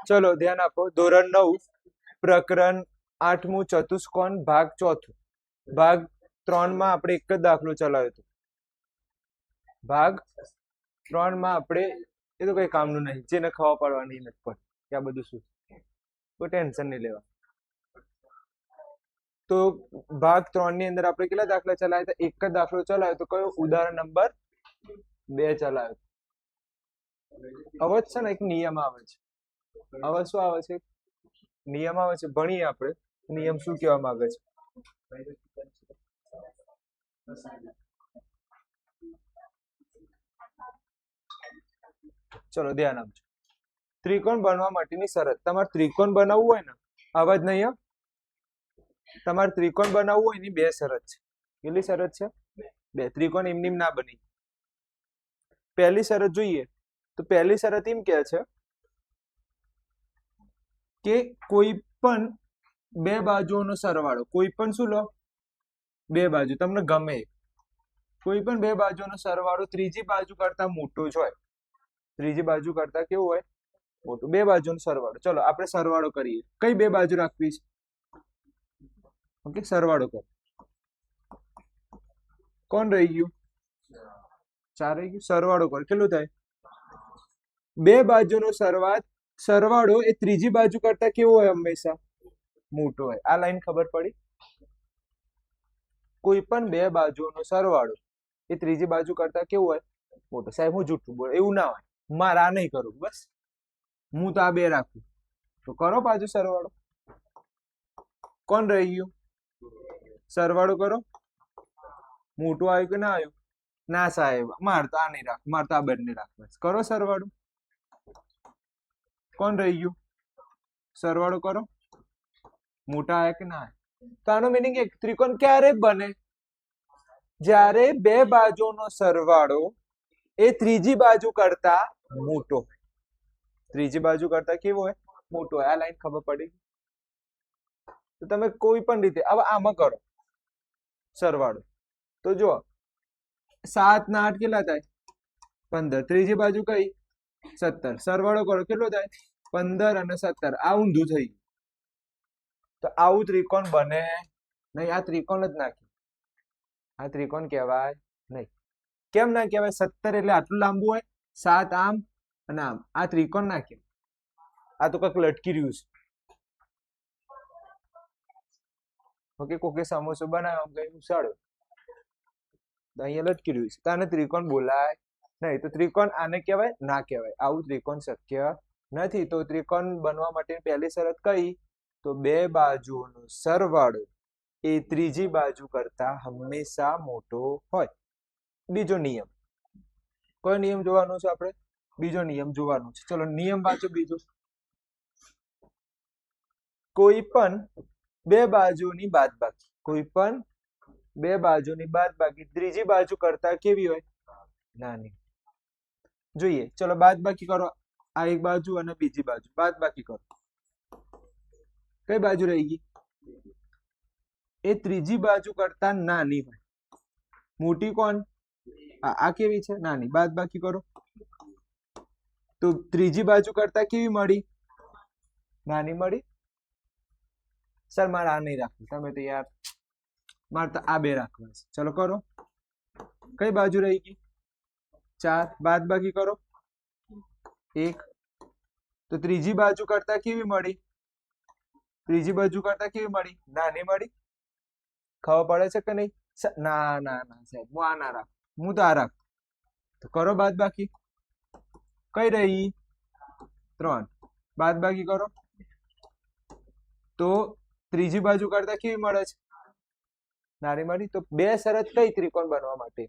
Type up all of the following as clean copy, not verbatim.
ચલો ધ્યાન આપો. ધોરણ 9 પ્રકરણ 8મું ચતુષ્કોણ ભાગ 4. ભાગ 3 માં આપણે એક જ દાખલો ચલાવ્યો હતો. ભાગ 3 માં આપણે એ તો કઈ કામનું નહીં, જેને ખબર પડવાની નથી પડતી કે આ બધું શું, કોઈ ટેન્શન નહીં લેવા. તો ભાગ 3 ની અંદર આપણે કેટલા દાખલા ચલાવ્યા હતા? એક જ દાખલો ચલાવ્યો તો કયો? ઉદાહરણ નંબર 2 ચલાવ્યો. હવે છે ને એક નિયમ આવે છે. હવે શું આવે છે? નિયમ આવે છે. ભણીએ આપણે નિયમ શું કહેવા માંગે છે. ચલો ધ્યાન આપજો. ત્રિકોણ બનવા માટેની શરત. તમારે ત્રિકોણ બનાવવું હોય ને, અવાજ નહીં હો, તમારે ત્રિકોણ બનાવવું હોય એની બે શરત છે. કેટલી શરત છે? બે. ત્રિકોણ એમની ના બની. પહેલી શરત જોઈએ તો પહેલી શરત એમ કે છે કે કોઈ પણ બે બાજુઓનો સરવાળો, કોઈ પણ શું લો, બે બાજુ તમને ગમે કોઈ પણ બે બાજુનો સરવાળો ત્રીજી બાજુ કરતા મોટો જ હોય. ત્રીજી બાજુ કરતા કેવું હોય? મોટું. બે બાજુનો સરવાળો. ચલો આપણે સરવાળો કરીએ. કઈ બે બાજુ રાખવી છે? ઓકે, સરવાળો કરો. કોણ રહી ગયું? 4 રહી ગયું. સરવાળો કરો. કેટલું થાય? બે બાજુનો સરવાળો એ ત્રીજી બાજુ કરતા કેવો હોય? હંમેશા મોટો હોય. આ લાઈન ખબર પડી? કોઈ પણ બે બાજુનો સરવાળો એ ત્રીજી બાજુ કરતા કેવું હોય? મોટો. સાહેબ હું જૂઠું બોલું એવું ના હોય. મારે આ નહીં કરું, બસ હું તો આ બે રાખું. તો કરો બાજુ સરવાળો. કોણ રહી ગયું? સરવાળો કરો. મોટું આવ્યું કે ના આવ્યું? ના સાહેબ મારે તો આ નહીં રાખ, મારે તો આ બંને રાખવા. કરો સરવાળો. કોણ રહી ગયું? સરવાળો કરો. મોટા આવ્યા કે ના આવ્યા? તો આનો મિનિંગ એક ત્રિકોણ ક્યારે બને? જ્યારે બે બાજુનો સરવાળો એ ત્રીજી બાજુ કરતા મોટો હોય. ત્રીજી બાજુ કરતા કેવો હોય? મોટો હોય. આ લાઈન ખબર પડી? તો તમે કોઈ પણ રીતે હવે આમાં કરો સરવાળો. તો જો 7 ને 8 કેટલા થાય? 15. ત્રીજી બાજુ કઈ? 17. સરવાળો કરો કેટલો થાય? 15 અને 17. આ ઊંધું થઈ ગયું. તો આવું ત્રિકોણ બને નહીં. આ ત્રિકોણ જ નાખ્યું. આ ત્રિકોણ કહેવાય નહીં. કેમ ના કહેવાય? 17 એટલે આટલું લાંબુ હોય, 7 આમ અને આમ. આ ત્રિકોણ ના કહેવાય. આ તો કંઈક લટકી રહ્યું છે. ઓકે, કોકે સમોસો બનાવ્યો કઈ ઉસાડ્યો તો અહીંયા લટકી રહ્યું છે, તો આને ત્રિકોણ બોલાય નહીં. તો ત્રિકોણ આને કહેવાય? ના કહેવાય. આવું ત્રિકોણ શક્ય નથી. તો ત્રિકોણ બનવા માટે પહેલી શરત કઈ? તો બે બાજુઓનો સરવાળો એ ત્રીજી બાજુ કરતા હંમેશા મોટો હોય. બીજો નિયમ. કયો નિયમ જોવાનો છે આપણે? બીજો નિયમ જોવાનો છે. ચલો નિયમ વાંચો બીજો. કોઈ પણ બે બાજુની બાદબાકી, કોઈ પણ બે બાજુની બાદબાકી ત્રીજી બાજુ કરતા કેવી હોય? નાની. જોઈએ. ચલો બાદબાકી કરો. આ એક બાજુ અને બીજી બાજુ બાદબાકી કરો. કઈ બાજુ રહી ગઈ? એ ત્રીજી બાજુ કરતા નાની હોય. મોટી કોણ? આ કેવી છે? નાની. બાદબાકી કરો તો ત્રીજી બાજુ કરતા કેવી મળી? નાની મળી. સર મારે આ નહીં રાખવું. તમે તો યાર મારે તો આ બે રાખવા છે. ચલો કરો. કઈ બાજુ રહી ગઈ? 4. બાદબાકી કરો 1. તો ત્રીજી બાજુ કરતા કેવી મળી? ત્રીજી બાજુ કરતા કેવી મળી? નાની મળી. ખબર પડે છે કે નહીં? ના ના ના સાહેબ હું આ ના રાખ, હું તો આ રાખ. તો કરો બાદબાકી. કઈ રહી? 3. બાદબાકી કરો તો ત્રીજી બાજુ કરતા કેવી મળે છે? નાની મળી. તો બે શરત કઈ ત્રિકોણ બનવા માટે?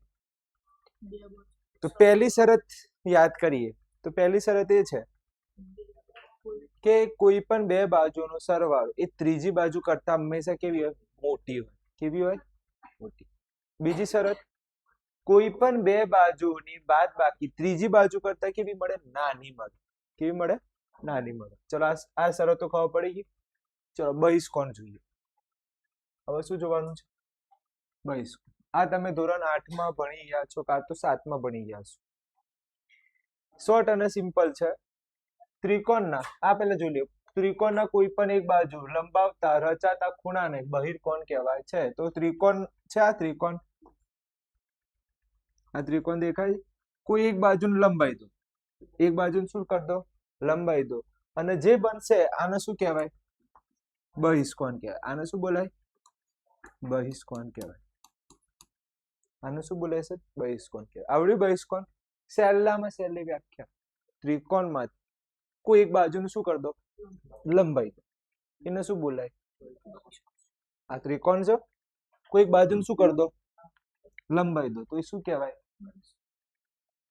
તો પહેલી શરત યાદ કરીએ. તો પહેલી શરત એ છે કે કોઈ પણ બે બાજુનો સરવાળો એ ત્રીજી બાજુ કરતા હંમેશા કેવી હોય? મોટી હોય. કેવી હોય? મોટી. બીજી શરત, કોઈ પણ બે બાજુની બાદબાકી ત્રીજી બાજુ કરતા કેવી મળે? નાની મળે. કેવી મળે? નાની મળે. ચલો આ શરતો ખબર પડી ગઈ. ચલો બહિષ્કોણ જોઈએ. હવે શું જોવાનું છે? બહિષ્કોણ. આ તમે ધોરણ 8 માં ભણી ગયા છો કાં તો 7 માં ભણી ગયા છો. શોર્ટ અને સિમ્પલ છે. ત્રિકોણના આ પહેલા જોઈ લ્યો, ત્રિકોણના કોઈ પણ એક બાજુ લંબાવતા રચાતા ખૂણાને બહિર્કોણ કહેવાય છે. તો ત્રિકોણ છે, આ ત્રિકોણ દેખાય, કોઈ એક બાજુને લંબાઈ દો, એક બાજુને શું કરી દો, લંબાઈ દો, અને જે બનશે આને શું કહેવાય, બહિષ્કોણ કહેવાય. આને શું બોલાય, બહિષ્કોણ કહેવાય. આને શું બોલાય છે, બહિષ્કોણ કહેવાય. આવડ્યું બહિષ્કોણ? સહેલામાં સહેલી વ્યાખ્યા, ત્રિકોણમાં કોઈ એક બાજુને શું કરી દો, લંબાઈ દો, એને શું બોલાય, આ ત્રિકોણ છે, કોઈ એક બાજુને શું કરી દો, લંબાઈ દો, તો એ શું કહેવાય,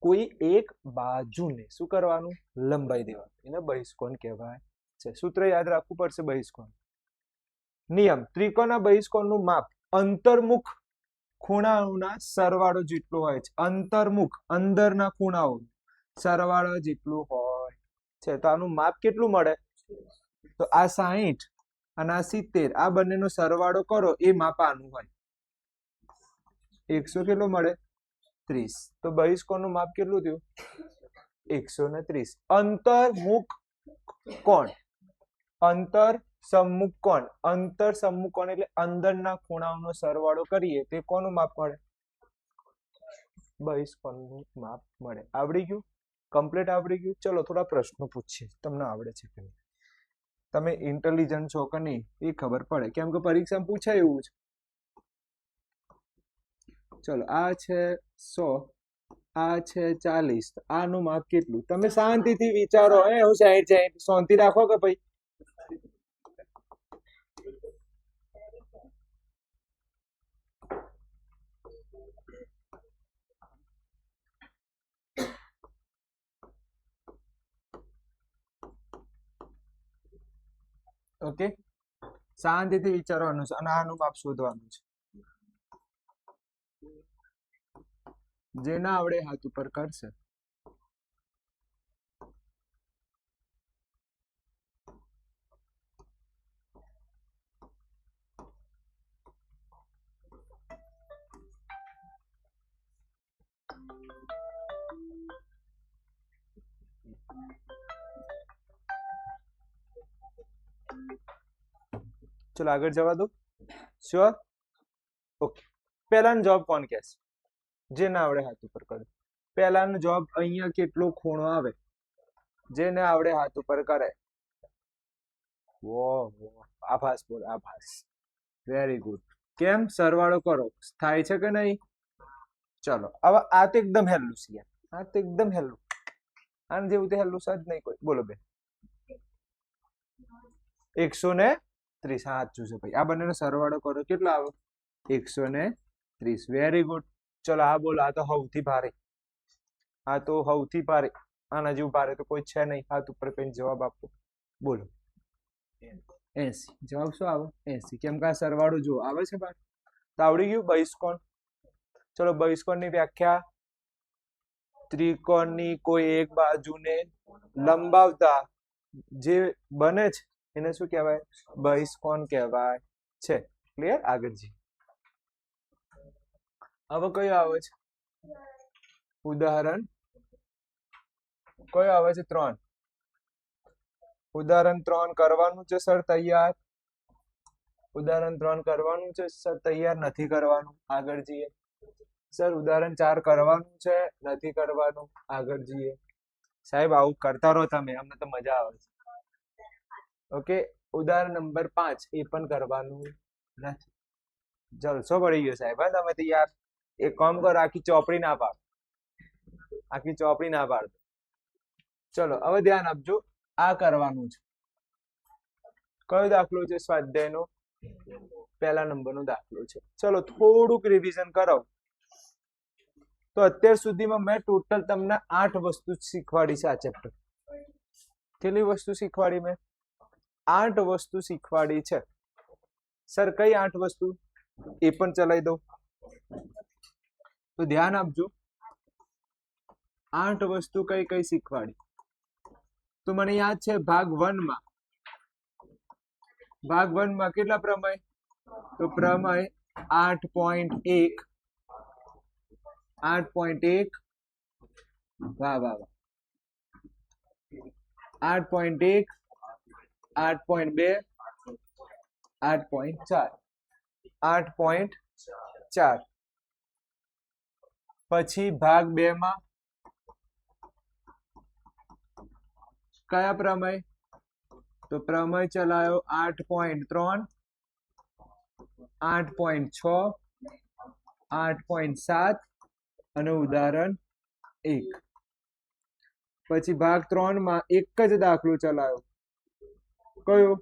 કોઈ એક બાજુને શું કરવાનું, લંબાઈ દેવાનું, એને બહિષ્કોણ કહેવાય છે. સૂત્ર યાદ રાખવું પડશે બહિષ્કોણ. નિયમ, ત્રિકોણના બહિષ્કોણનું માપ અંતર્મુખ ખૂણાઓના સરવાળો જેટલો હોય છે. અંતર્મુખ અંદરના ખૂણાઓ સરવાળો જેટલું હોય છે. તો આનું માપ કેટલું મળે, તો આ 60 અને આ 70, આ બંનેનો સરવાળો કરો એ માપ આનું હોય. 100 કેટલો મળે, 30. તો બહિષ્કોણનું માપ કેટલું થયું, 130. અંતર્મુખ કોણ, અંતર સમ્મુખ કોણ, અંતર સમ્મુખ કોણ એટલે અંદરના ખૂણાઓનો સરવાળો કરીએ તે કોનું માપ મળે, બહિષ્કોણનું માપ મળે. આવડી ગયું, કમ્પ્લીટ આવડી ગયું. ચલો થોડા પ્રશ્નો પૂછીએ, તમને આવડે છે કે નહીં, તમે ઇન્ટેલિજન્ટ છો કે નહીં એ ખબર પડે, કેમ કે પરીક્ષામાં પૂછાય એવું છે. ચલો આ છે 100, આ છે 40, આનું માપ કેટલું, તમે શાંતિથી વિચારો. હું સાઈડ શાંતિ રાખો કે ભાઈ, ઓકે, શાંતિથી વિચારવાનું છે અને આનું માપ શોધવાનું છે. જે ના આવડે હાથ ઉપર કરશે. ચલો આગળ જવા દો. શ્યોર? ઓકે. પહેલાનો જવાબ કોણ કહેશે, જે ના આવડે હાથ ઉપર કરે. પહેલાનો જવાબ અહીંયા કેટલો ખૂણો આવે, જેને આવડે હાથ ઉપર કરે. આભાસ બોલ, આભાસ. Very good. કેમ, સરવાળો કરો, થાય છે કે નહીં? ચલો હવે આ તો એકદમ હેલું છે, આ તો એકદમ હેલું, આને જેવું તો હેલું છે જ નહીં કોઈ. બોલો બેન, 130. સાચું છે ભાઈ. આ બંનેનો સરવાળો કરો, કેટલો આવે, 130. Very good. ચલો આ બોલો, આ તો સૌથી ભારે, આ તો સૌથી ભારે, આના જેવું ભારે તો કોઈ છે નહીં. હાથ ઉપર કઈ જવાબ આપો, બોલો. 80. જવાબ શું આવે, 80, કેમ કે આ સરવાળો જો આવે છે બાર. તો આવડી ગયું બહિષ્કોણ. ચલો બહિષ્કોણની વ્યાખ્યા, ત્રિકોણની કોઈ એક બાજુને લંબાવતા જે બને છે એને શું કહેવાય, બહિષ્કોણ કહેવાય છે. ક્લિયર? આગળ જી. હવે કયો આવે છે ઉદાહરણ, કયો આવે છે, 3. ઉદાહરણ 3 કરવાનું છે સર તૈયાર, ઉદાહરણ 3 કરવાનું છે સર તૈયાર, નથી કરવાનું, આગળ જઈએ. સર ઉદાહરણ 4 કરવાનું છે, નથી કરવાનું, આગળ જઈએ. સાહેબ આવું કરતા રહો તમે, અમને તો મજા આવે છે. ઓકે, ઉદાહરણ નંબર 5 એ પણ કરવાનું નથી. જલસો પડી ગયો સાહેબ. હા તમે તો યાર એક કામ કરો, આખી ચોપડી ના પાડો, આખી ચોપડી ના પાડો. ચલો હવે ધ્યાન આપજો, આ કરવાનું છે. કયો દાખલો છે, સ્વાધ્યાયનો પહેલા નંબરનો દાખલો છે. ચલો થોડુંક રિવિઝન કરો. તો અત્યાર સુધીમાં મેં ટોટલ તમને 8 વસ્તુ શીખવાડી છે આ ચેપ્ટર. કેટલી વસ્તુ શીખવાડી મેં, 8 વસ્તુ શીખવાડી છે. સર કઈ 8 વસ્તુ એ પણ ચલાવી દઉં, તો ધ્યાન આપજો. 8 વસ્તુ કઈ કઈ શીખવાડી, તો મને યાદ છે ભાગ 1 માં, ભાગ 1 માં કેટલા પ્રમેય, તો પ્રમેય 8.1, 8.1, વાહ વાહ વાહ, 8.1 8.2 8.4 8.4 પછી ભાગ 2 માં કયા પ્રમેય? તો પ્રમેય ચલાયો 8.3 8.6 8.7 અને ઉદાહરણ 1. પછી ભાગ 3 માં એક જ દાખલો ચલાયો, કયો?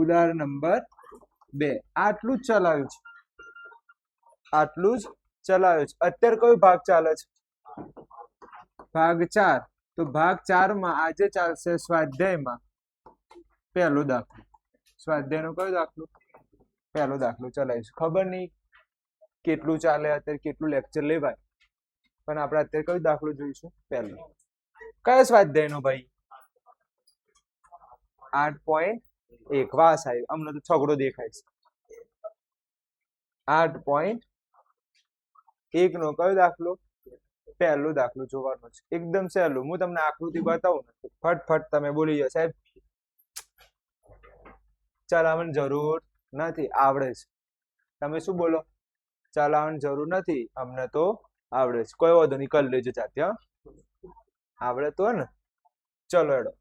ઉદાહરણ નંબર 2. આટલું જ ચલાવ્યું છે, આટલું જ ચલાવ્યું છે. અત્યારે કયો ભાગ ચાલે છે? ભાગ 4. તો ભાગ 4 માં આજે ચાલશે સ્વાધ્યાયમાં પહેલો દાખલો. સ્વાધ્યાયનો કયો દાખલો? પહેલો દાખલો ચલાવીશું. ખબર નહીં કેટલું ચાલે અત્યારે, કેટલું લેક્ચર લેવાય, પણ આપણે અત્યારે કયો દાખલો જોઈશું? પહેલો. કયો સ્વાધ્યાયનો ભાઈ? 8.1. વાહ સાહેબ, અમને તો છગડો દેખાય છે. 8.1 નો કયો દાખલો? પહેલો દાખલો જોવાનો છે. એકદમ સહેલું. હું તમને આકૃતિ બતાવું ને ફટફટ તમે બોલી જાઓ સાહેબ ચલાવવાની જરૂર નથી, આવડે છે. તમે શું બોલો? ચલાવવાની જરૂર નથી, અમને તો આવડે છે. કોઈ વાંધો નહીં, કરી લેજો જાતે. આવડે તો ને. ચલો હેડો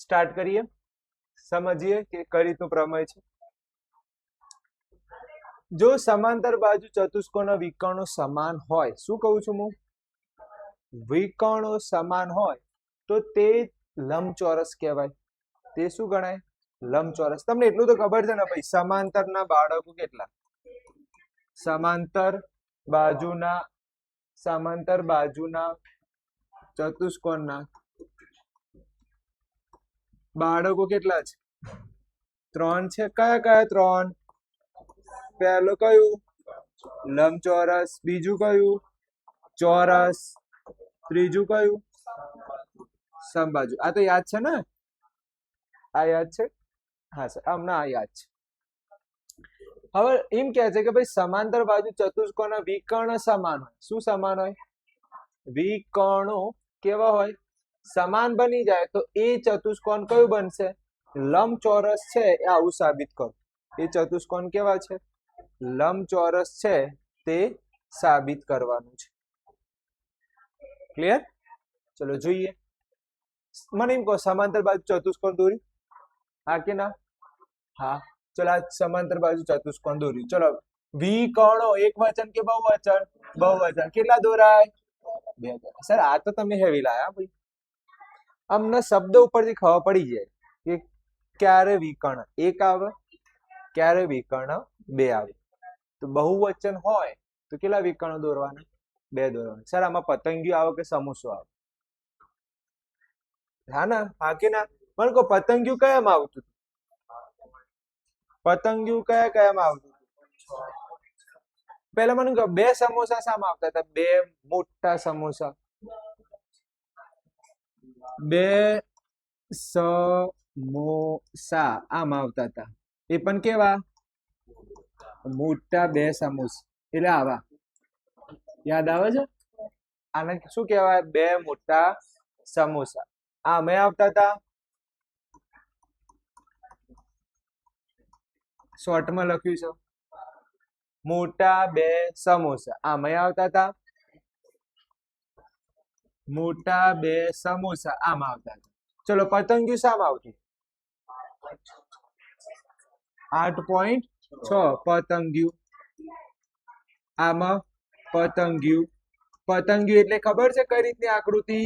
સ્ટાર્ટ કરીએ, સમજીએ કે કઈ રીતનું પ્રમેય છે. જો સમાંતર બાજુ ચતુષ્કોણના વિકર્ણો સમાન હોય, શું કહું છું હું? વિકર્ણો સમાન હોય તો તે લંબચોરસ કહેવાય. તે શું ગણાય? લંબચોરસ. તમને એટલું તો ખબર છે ને ભાઈ, સમાંતરના બાળકો કેટલા? સમાંતર બાજુના ચતુષ્કોણના બાળકો કેટલા છે? 3 છે. કયા કયા 3? પહેલું કયું? લંબચોરસ. બીજું કયું? ચોરસ. ત્રીજું કયું? સમબાજુ. આ તો યાદ છે ને? આ યાદ છે? હા સર, અમને આ યાદ છે. હવે એમ કહે છે કે ભાઈ સમાંતર બાજુ ચતુષ્કોણના વિકર્ણ સમાન હોય. શું સમાન હોય? વિકર્ણો કેવા હોય? સમાન બની જાય તો એ ચતુષ્કોણ કયું બનશે? લંબચોરસ છે. એ આવું સાબિત કરો. એ ચતુષ્કોણ કેવા છે? લંબચોરસ છે, તે સાબિત કરવાનું છે. ક્લિયર? ચલો જોઈએ. મને એમ કહો, સમાંતર બાજુ ચતુષ્કોણ દોર્યું? હા કે ના? હા. ચલો આ સમાંતર બાજુ ચતુષ્કોણ દોર્યું. ચલો વિકર્ણો એક વચન કે બહુવચન? બહુવચન. કેટલા દોરાય? 2 દોરાય. સર આ તો તમે હેવી લાયા ભાઈ. અમને શબ્દ ઉપરથી ખબર પડી જાય કે ક્યારે વિકર્ણ 1 આવે, ક્યારે વિકર્ણ 2 આવે. તો બહુવચન હોય તો કેટલા વિકર્ણો દોરવાના? 2 દોરવાના. સર આમાં પતંગિયું આવે કે સમોસો આવે? હા ના? હા કે ના? પણ કહો પતંગિયું કયામાં આવતું? પતંગિયું કયામાં આવતું? પહેલા મને કહો 2 સમોસા શામાં આવતા હતા? 2 મોટા સમોસા. 2 સમોસા આમાં આવતા હતા. એ પણ કેવા? મોટા 2 સમોસા. એટલે આવા. યાદ આવે છે? આને શું કહેવાય? 2 મોટા સમોસા. આમે આવતા હતા. શોર્ટમાં લખ્યું છે મોટા 2 સમોસા. આમે આવતા હતા. મોટા 2 સમોસા આમાં આવતા હતા. ચલો પતંગિયું શામાં આવતું? 8.6 પતંગિયું. આમાં પતંગિયું. પતંગિયું એટલે ખબર છે કઈ રીતની આકૃતિ?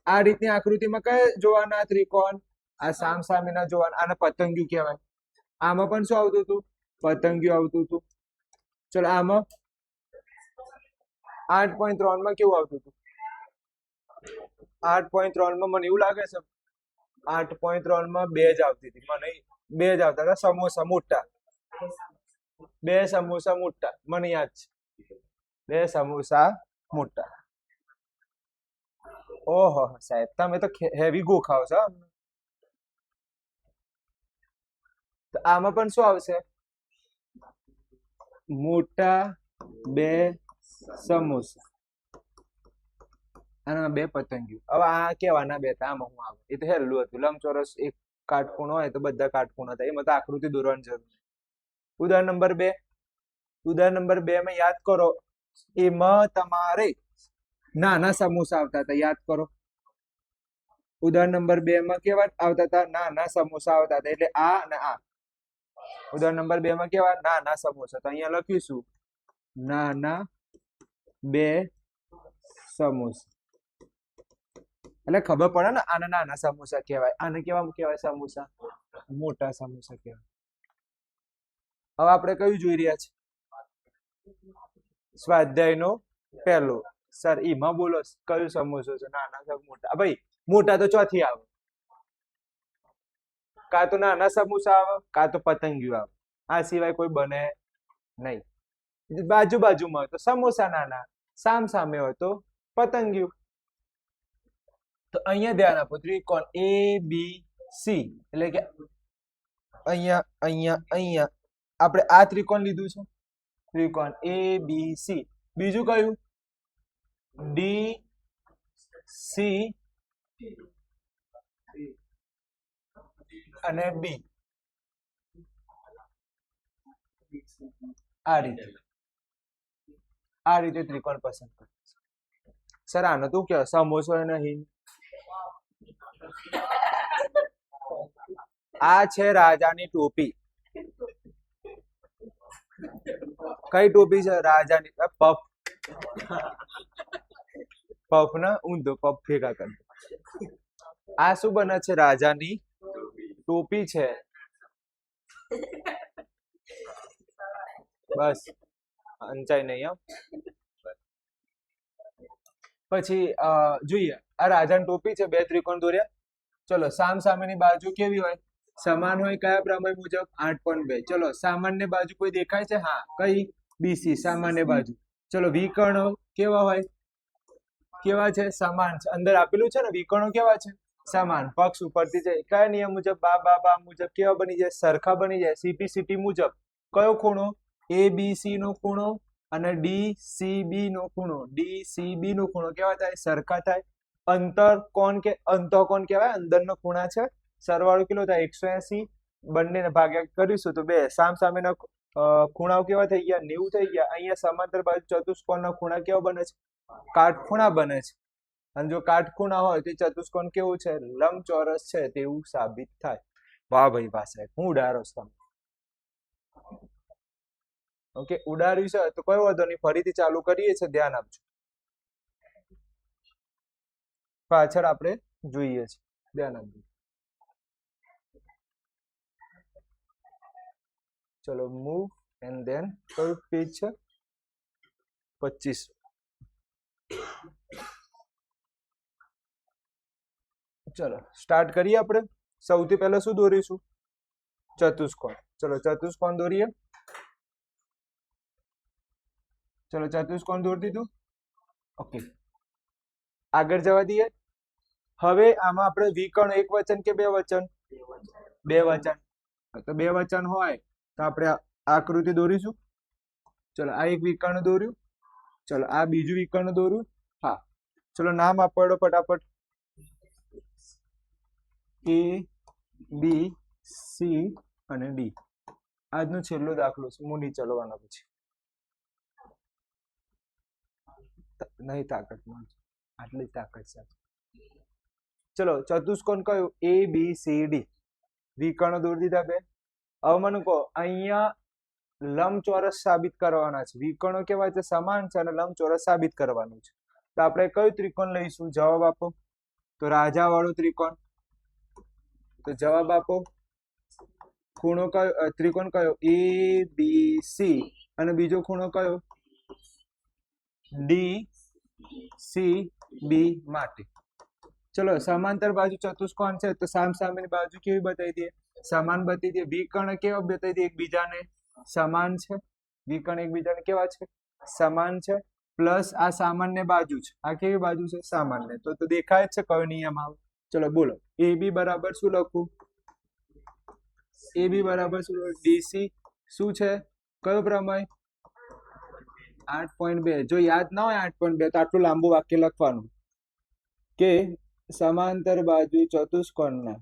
આ રીતની આકૃતિમાં કયા જોવાના ત્રિકોણ? આ સામ સામેના જોવાના. આને પતંગિયું કહેવાય. આમાં પણ શું આવતું હતું? પતંગિયું આવતું હતું. ચલો આમાં 8.3 માં કેવું આવતું હતું? 8.3 માં મને એવું લાગે છે 8.3 માં 2 જ આવતી હતી. મને 2 જ આવતા હતા. સમોસા મોટા. 2 સમોસા મોટા. મને યાદ છે 2 સમોસા મોટા. ઓહો સાહેબ, તમે તો હેવી ગોખાવ છો. તો આમાં પણ શું આવશે? મોટા 2 સમોસા. આના બે પતંગિયું. હવે આ કેવાના બે હતા, આમાં હું આવે એ તો હેલું હતું. લંબચોરસ એક કાટખૂણો હોય તો બધા કાટખૂણા થાય, એમાં તો આકૃતિ દોરવાની જરૂર નથી. ઉદાહરણ નંબર 2. ઉદાહરણ નંબર 2 માં યાદ કરો, એમાં તમારે નાના સમોસા આવતા હતા, યાદ કરો. ઉદાહરણ નંબર 2 માં કેવા આવતા હતા? નાના સમોસા આવતા હતા. એટલે આ અને આ. ઉદાહરણ નંબર 2 માં કેવા? નાના સમોસા. તો અહીંયા લખીશું નાના 2 સમોસા. એટલે ખબર પડે ને, આના નાના સમોસા કહેવાય, આને કેવા કહેવાય? સમોસા. મોટા સમોસા કહેવાય. હવે આપણે કયું જોઈ રહ્યા છે? સ્વાધ્યાયનો પહેલો. સર એમાં બોલો કયું સમોસો છે? નાના મોટા? ભાઈ મોટા તો ચોથી આવે, કાં તો નાના સમોસા આવે, કાં તો પતંગિયું આવે. આ સિવાય કોઈ બને નહીં. બાજુ બાજુમાં હોય તો સમોસા નાના, સામ સામે હોય તો પતંગિયું. તો અહીંયા ધ્યાન આપો, ત્રિકોણ ABC, એટલે કે અહીંયા અહીંયા અહીંયા આપણે આ ત્રિકોણ લીધું છે, ત્રિકોણ ABC. બીજું કયું? DC અને B. આ રીતે ત્રિકોણ પસંદ કરો. સર આનો તું કે સમોસો નહીં, આ છે રાજાની ટોપી. કઈ ટોપી છે? રાજાની. પફ. પફ ને ઊંધો પફ ભેગા કરી. આ શું બને છે? રાજાની ટોપી છે. બસ અંચાઈ નહીં. પછી જોઈએ, આ રાજાની ટોપી છે, બે ત્રિકોણ દોર્યા. ચલો, સામ સામેની બાજુ કેવી હોય? સમાન હોય. કયા પ્રમેય મુજબ? 8.2. ચલો, સામાન્ય બાજુ કોઈ દેખાય છે? હા, કઈ? BC, સામાન્ય બાજુ. ચલો, વિકર્ણો કેવા હોય? કેવા છે? સમાન છે. અંદર આપેલું છે ને, વિકર્ણો કેવા છે? સમાન. પક્ષ ઉપરથી જાય કયા નિયમ મુજબ? બા મુજબ કેવા બની જાય? સરખા બની જાય. CP/CT મુજબ કયો ખૂણો? ABC નો ખૂણો અને DCB નો ખૂણો. DCB નો ખૂણો કેવા થાય? સરખા થાય. અંતર કોણ કે અંતઃકોણ કહેવાય, અંદરનો ખૂણા છે. સરવાળો કેટલો થાય? 180. બંનેને ભાગ્યા કરીશું તો 2. સામ સામેના ખૂણાઓ કેવા થઈ ગયા? 90 થઈ ગયા. અહીંયા સમાંતર બાજુ ચતુષ્કોણના ખૂણા કેવા બને છે? કાટખૂણા બને છે. અને જો કાટખૂણા હોય તો ચતુષ્કોણ કેવું છે? લંબચોરસ છે તેવું સાબિત થાય. વાહ ભાઈ વાહ સાહેબ, હું ઉડારો છું. ઓકે, ઉડાડ્યું છે તો કોઈ વાંધો નહીં, ફરીથી ચાલુ કરીએ છીએ, ધ્યાન આપજો. પાછળ આપણે જોઈએ છે, ધ્યાન આપજો. ચલો, મૂવ એન્ડ ધેન કયું પેજ છે? 25. ચલો સ્ટાર્ટ કરીએ. આપણે સૌથી પહેલા શું દોરીશું? ચતુષ્કોણ. ચલો ચતુષ્કોણ દોરીએ. ચલો ચતુષ્કોણ દોરી દીધું. ઓકે, આગળ જવા દઈએ. હવે આમાં આપણે વિકર્ણ એક વચન કે બે વચન? બે વચન. તો બે વચન હોય તો આપણે આકૃતિ દોરીશું. ચલો, આ એક વિકર્ણ દોર્યું. ચલો, આ બીજું વિકર્ણ દોર્યું. હા, ચલો નામ આપો ફટાફટ. A, B, C અને D. આજનો છેલ્લો દાખલો છે, હું નહીં ચલવાનો પછી નહીં તાકાત માં, આટલી તાકાત સાથે. ચલો, ચતુષ્કોણ કયું? ABCD. વિકર્ણ દોરી દીધા બે. હવે મને કહો, અહીંયા લંબચોરસ સાબિત કરવાના છે. વિકર્ણો કેવા છે? સમાન છે અને લંબચોરસ સાબિત કરવાનું છે. તો આપણે કયું ત્રિકોણ લઈશું? જવાબ આપો. તો રાજા વાળો ત્રિકોણ. તો જવાબ આપો. ખૂણો કયો? ત્રિકોણ કયો? ABC. અને બીજો ખૂણો કયો? DCB માટે. ચલો, સમાંતર બાજુ ચતુષ્કોણ છે તો સામ સામેની બાજુ કેવી બતાવી દે? સમાન બતાવી દે. વિકર્ણ કેવા બતાવી દે? એકબીજાને સમાન છે. વિકર્ણ એકબીજાને કેવા છે? સમાન છે. પ્લસ આ સામાન્ય બાજુ છે. આ કેવી બાજુ છે? સામાન્ય. તો દેખાય છે કયો નિયમ આવે? ચલો બોલો. AB બરાબર શું લખું? AB બરાબર શું? DC શું છે? કયો પ્રમેય? 8.2. જો યાદ ના હોય 8.2 તો આટલું લાંબુ વાક્ય લખવાનું. કે સમાંતર બાજુ ચતુષ્કોણના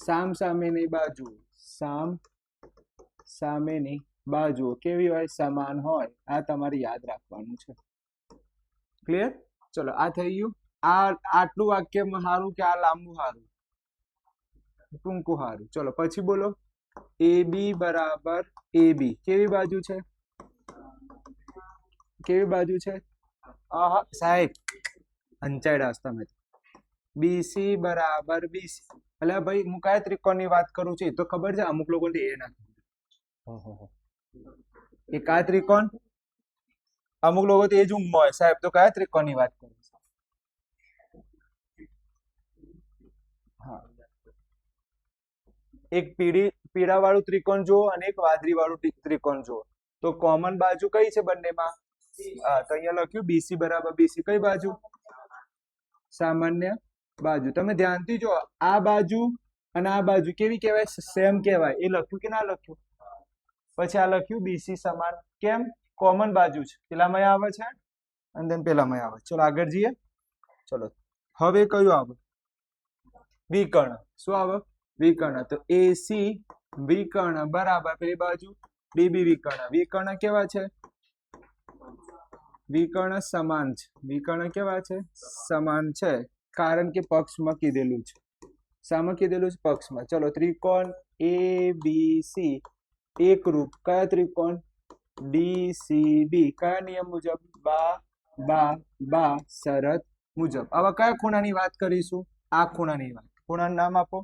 સામસામેની બાજુઓ કેવી હોય? સમાન હોય. આ તમારે યાદ રાખવાનું છે. ક્લિયર? ચલો આ થઈ ગયું. આટલું વાક્ય સારું કે આ લાંબુ સારું? ટૂંકું સારું. ચલો પછી બોલો. AB બરાબર AB કેવી બાજુ છે? સાહેબ અંચાયડા તમે. BC બરાબર BC. એટલે ભાઈ હું કયા ત્રિકોણની વાત કરું છું એ તો ખબર છે. અમુક લોકો એ ના એક આ ત્રિકોણ. અમુક લોકો તો એ જ ઊંઘમાં હોય. સાહેબ તો કયા ત્રિકોણની વાત કરું છું? હા, એક પીળા વાળું ત્રિકોણ જુઓ અને એક વાદળી વાળું ત્રિકોણ જુઓ તો કોમન બાજુ કઈ છે બંનેમાં? તો અહીંયા લખ્યું BC બરાબર BC. કઈ બાજુ? સામાન્ય બાજુ. તમે ધ્યાનથી જો, આ બાજુ અને આ બાજુ કેવી કહેવાય? સેમ કહેવાય. એ લખ્યું કે ના લખ્યું? પછી આ લખ્યું BC સમાન. કેમ? કોમન બાજુ છે. પેલામાં આવે છે અને then પેલામાં આવે. ચલો આગળ જઈએ. ચલો હવે કયું આવે? વિકર્ણ. શું આવે? વિકર્ણ. તો AC વિકર્ણ બરાબર પેલી બાજુ DB વિકર્ણ. વિકર્ણ કેવા છે? વિકર્ણ સમાન છે. વિકર્ણ કેવા છે? સમાન છે. કારણ કે પક્ષમાં કીધેલું છે. શામાં કીધેલું છે? પક્ષમાં. ચલો ત્રિકોણ ABC એકરૂપ. કયા ત્રિકોણ? DCB. કયા નિયમ મુજબ? બા શરત મુજબ. હવે કયા ખૂણાની વાત કરીશું? આ ખૂણાની વાત. ખૂણાનું નામ આપો.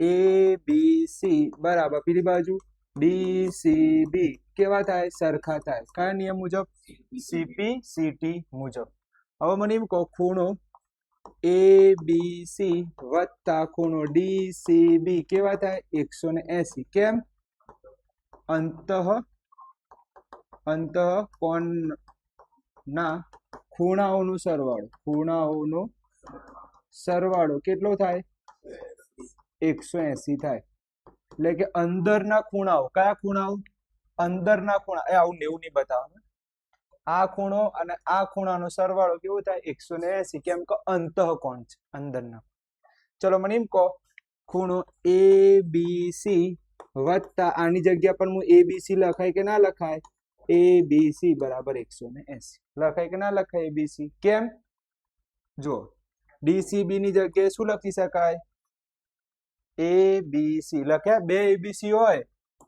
ABC બરાબર પેલી બાજુ DCB કેવા થાય? સરખા થાય. કયા નિયમ મુજબ? CP/CT મુજબ. હવે મને એમ કહો, ખૂણો ABC વત્તા ખૂણો DCB કેવા થાય? 180. કેમ? અંતઃકોણના ખૂણાઓનો સરવાળો કેટલો થાય? 180 થાય. એટલે કે અંદરના ખૂણાઓ. કયા ખૂણાઓ? અંદરના ખૂણા. આવું 90 નહીં બતાવવાનું. આ ખૂણો અને આ ખૂણાનો સરવાળો કેવો થાય? 180. કેમ કે અંતઃકોણ છે, અંદરના. ચલો મને એમ કહો, ખૂણો ABC વત્તા આની જગ્યા પર હું ABC લખાય કે ના લખાય? ABC બરાબર 180 લખાય કે ના લખાય? ABC. કેમ? જો DCB ની જગ્યાએ શું લખી શકાય? ABC લખ્યા. બે ABC હોય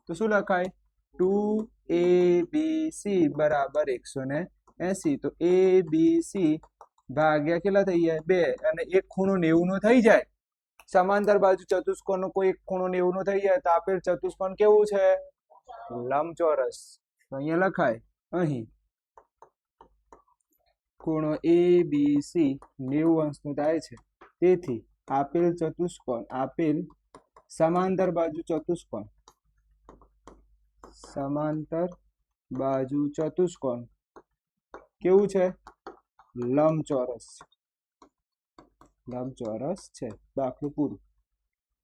તો શું લખાય? 2ABC બરાબર 180. તો ABC ભાગ્યા કેટલા થઈ જાય? 2. અને એક ખૂણો 90 નો થઈ જાય. સમાંતર બાજુ ચતુષ્કોણનો કોઈ એક ખૂણો 90 નો થઈ જાય તો આપેલ ચતુષ્કોણ કેવું છે? લંબચોરસ. તો અહીંયા લખાય અહીં ખૂણો ABC 90 અંશનો થાય છે. તેથી આપેલ સમાંતર બાજુ ચતુષ્કોણ કેવું છે? લંબચોરસ છે.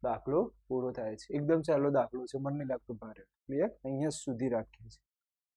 દાખલો પૂરો થાય છે. એકદમ સહેલો દાખલો છે. મને નહીં લાગતું ભારે. ક્લિયર? અહીંયા સુધી રાખીએ છીએ.